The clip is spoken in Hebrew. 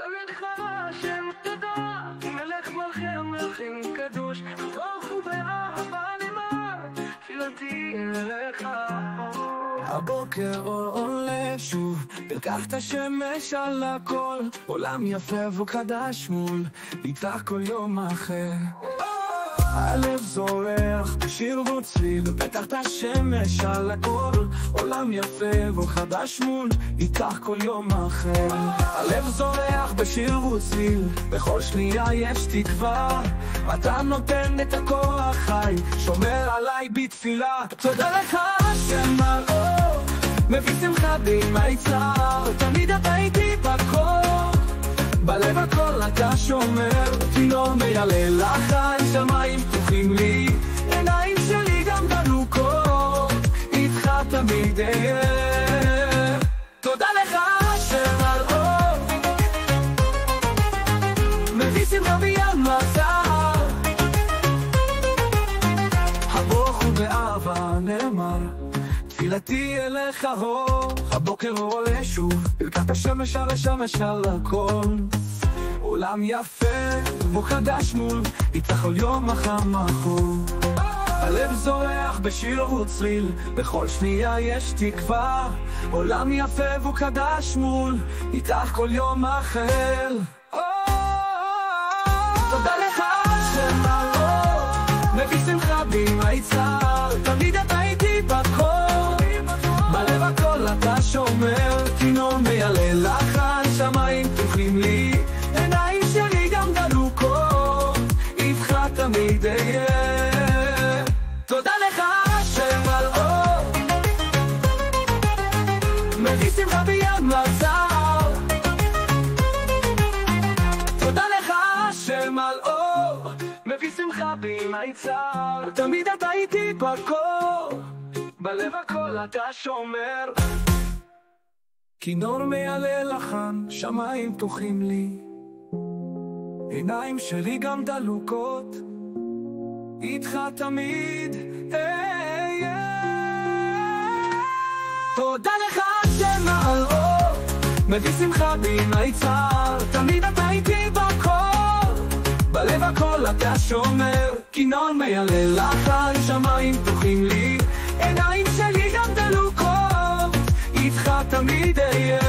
תודה לך השם, תודה, מלך מלכי המלכים קדוש, ברוך הוא באהבה נאמר, תפילתי אליך. הבוקר עולה שוב, ברכת השמש על הכל, עולם יפה וחדש מול, איתך כל יום אחר. הלב זורח בשיר וצליל, פתח השמש על הכל, עולם יפה וחדש מול, איתך כל יום אחר. הלב זורח בשיר וצליל, בכל שנייה יש תקווה, אתה נותן את הכוח חי, שומר עליי בתפילה. תודה לך השם על אור, מביא שמחה בימי צער, תמיד אתה איתי בכל, בלב הכל אתה שומר, תינור מיילל לחיים, שמיים פתוחים לי, עיניים שלי גם דלוקות, איתך תמיד אהיה. תודה לך השם על אור, מביא שמחה בים הצער, הברוך הוא באהבה נאמר, תפילתי אליך אור. הבוקר עולה שוב, ברכת השמש על השמש על הכל, עולם יפה וחדש מול, איתך כל יום החם החור. הלב זורח בשיר וצליל, בכל שנייה יש תקווה, עולם יפה וחדש מול, איתך כל יום אחר. תודה לך השם על אור, מביא שמחה בימי צער, תמיד אתה איתי בכל, בלב הכל אתה שומר, תינור מיילל לחיים, שמיים פתוחים לי, עיניים שלי גם דלוקות, איתך תמיד אהיה. תודה לך השם על אור, מביא שמחה בים הצער, תודה לך השם על אור, מביא שמחה בימי צער, תמיד אתה איתי בכל, בלב הכל אתה שומר, כינור מיילל לחן, שמיים פתוחים לי, עיניים שלי גם דלוקות, איתך תמיד אהיה. תודה לך השם על אור, מביא שמחה בימי צער, תמיד אתה איתי בכל, בלב הכל אתה שומר, כינור מיילל לחן, שמיים פתוחים לי, עיניים שלי גם דלוקות, איתך תמיד אהיה.